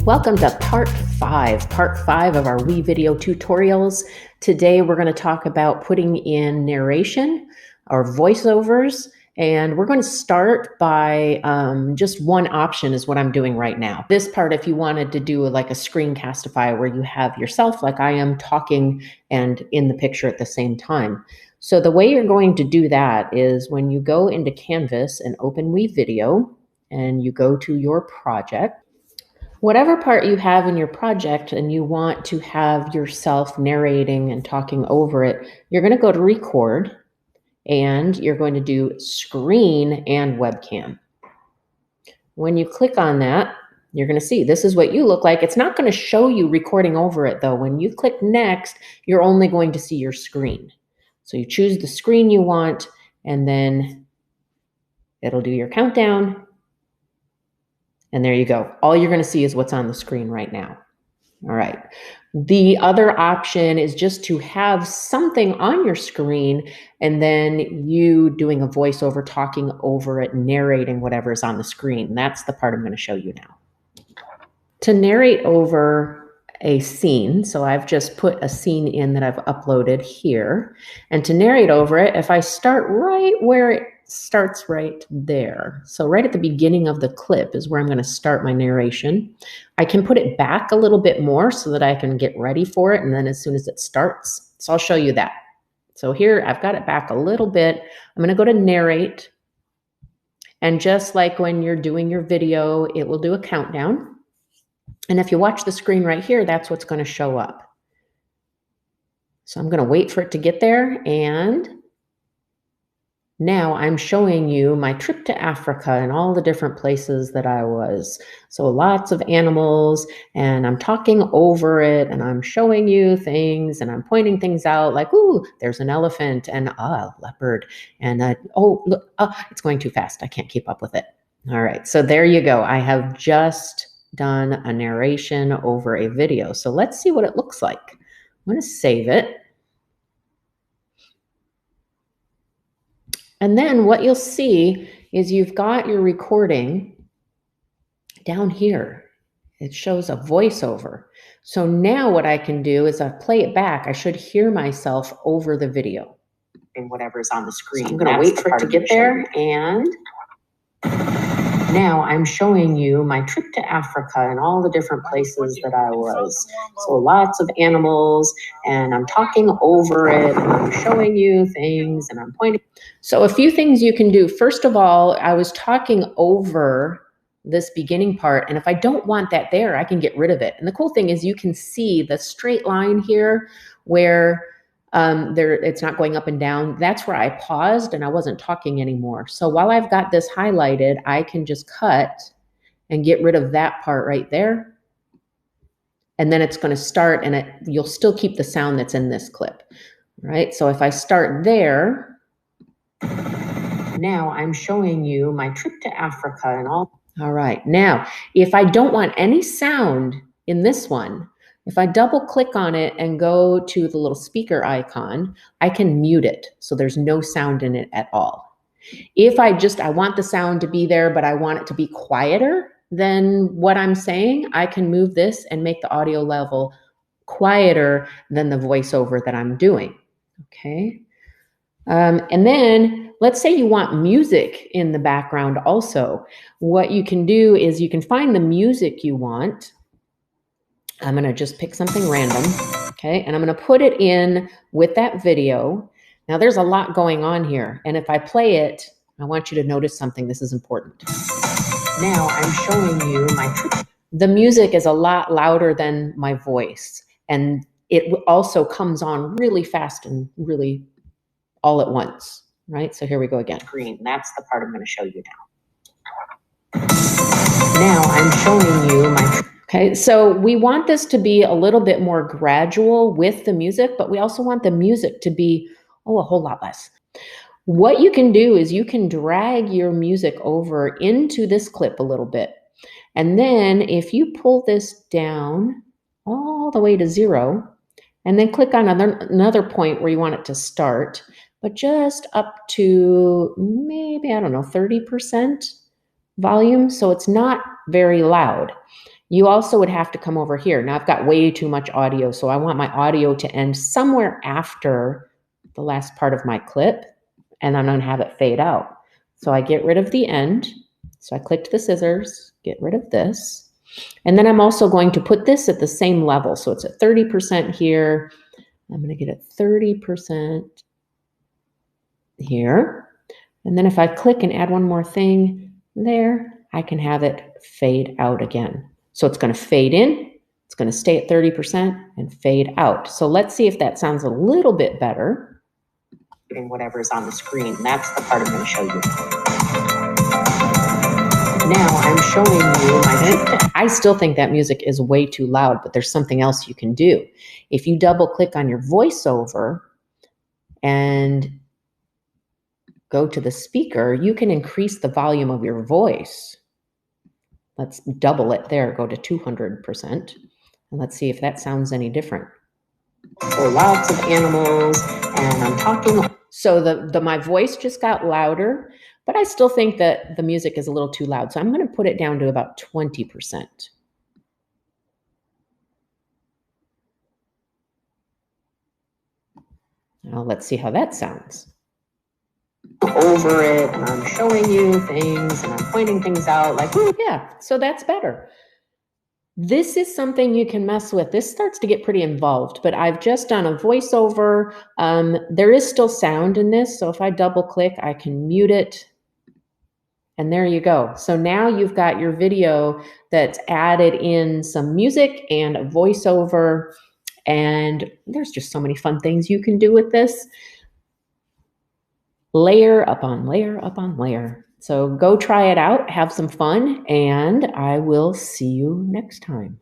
Welcome to part five of our WeVideo tutorials. Today we're going to talk about putting in narration or voiceovers, and we're going to start by just one option is what I'm doing right now. This part, if you wanted to do like a screencastify where you have yourself like I am talking and in the picture at the same time. So the way you're going to do that is when you go into Canvas and open WeVideo and you go to your project, whatever part you have in your project and you want to have yourself narrating and talking over it, you're going to go to record and you're going to do screen and webcam. When you click on that, you're going to see this is what you look like. It's not going to show you recording over it though. When you click next, you're only going to see your screen. So you choose the screen you want and then it'll do your countdown. And there you go. All you're going to see is what's on the screen right now. All right. The other option is just to have something on your screen and then you doing a voiceover, talking over it, narrating whatever is on the screen. That's the part I'm going to show you now. To narrate over a scene, so I've just put a scene in that I've uploaded here. And to narrate over it, if I start right where it starts right there. So right at the beginning of the clip is where I'm going to start my narration. I can put it back a little bit more so that I can get ready for it. And then as soon as it starts, so I'll show you that. So here I've got it back a little bit. I'm going to go to narrate. And just like when you're doing your video, it will do a countdown. And if you watch the screen right here, that's what's going to show up. So I'm going to wait for it to get there, and now I'm showing you my trip to Africa and all the different places that I was. So lots of animals, and I'm talking over it, and I'm showing you things, and I'm pointing things out like, ooh, there's an elephant, and a leopard, and oh, look, it's going too fast. I can't keep up with it. All right, so there you go. I have just done a narration over a video. So let's see what it looks like. I'm going to save it. And then what you'll see is you've got your recording down here. It shows a voiceover. So now what I can do is I play it back. I should hear myself over the video and whatever's on the screen. So I'm going to wait for it to get there, and now I'm showing you my trip to Africa and all the different places that I was. So lots of animals, and I'm talking over it, and I'm showing you things, and I'm pointing. So a few things you can do. First of all, I was talking over this beginning part, and if I don't want that there, I can get rid of it. And the cool thing is you can see the straight line here where it's not going up and down. That's where I paused and I wasn't talking anymore. So while I've got this highlighted, I can just cut and get rid of that part right there. And then it's going to start, and you'll still keep the sound that's in this clip, right? So if I start there, now I'm showing you my trip to Africa and all. All right. Now, if I don't want any sound in this one, if I double click on it and go to the little speaker icon, I can mute it. So there's no sound in it at all. If I want the sound to be there, but I want it to be quieter than what I'm saying, I can move this and make the audio level quieter than the voiceover that I'm doing. Okay. And then let's say you want music in the background also. What you can do is you can find the music you want. I'm going to just pick something random, okay? And I'm going to put it in with that video. Now there's a lot going on here. And if I play it, I want you to notice something. This is important. Now I'm showing you the music is a lot louder than my voice. And it also comes on really fast and really all at once, right? So here we go again. Green, that's the part I'm going to show you now. Now I'm showing you okay, so we want this to be a little bit more gradual with the music, but we also want the music to be, a whole lot less. What you can do is you can drag your music over into this clip a little bit. And then if you pull this down all the way to 0, and then click on another point where you want it to start, but just up to maybe, I don't know, 30% volume. So it's not very loud. You also would have to come over here. Now I've got way too much audio, so I want my audio to end somewhere after the last part of my clip, and I'm going to have it fade out. So I get rid of the end. So I clicked the scissors, get rid of this. And then I'm also going to put this at the same level. So it's at 30% here. I'm going to get it 30% here. And then if I click and add one more thing there, I can have it fade out again. So it's going to fade in, it's going to stay at 30% and fade out. So let's see if that sounds a little bit better. Whatever's on the screen, that's the part I'm going to show you. Now I'm showing you I still think that music is way too loud, but there's something else you can do. If you double click on your voiceover and go to the speaker, you can increase the volume of your voice. Let's double it there, go to 200%. And let's see if that sounds any different. So lots of animals, and I'm talking. So my voice just got louder, but I still think that the music is a little too loud. So I'm going to put it down to about 20%. Now let's see how that sounds. Over it, and I'm showing you things, and I'm pointing things out like, oh yeah, so that's better. This is something you can mess with. This starts to get pretty involved, but I've just done a voiceover. There is still sound in this, so if I double click, I can mute it. And there you go. So now you've got your video that's added in some music and a voiceover, and there's just so many fun things you can do with this. Layer upon layer upon layer. So go try it out, have some fun, and I will see you next time.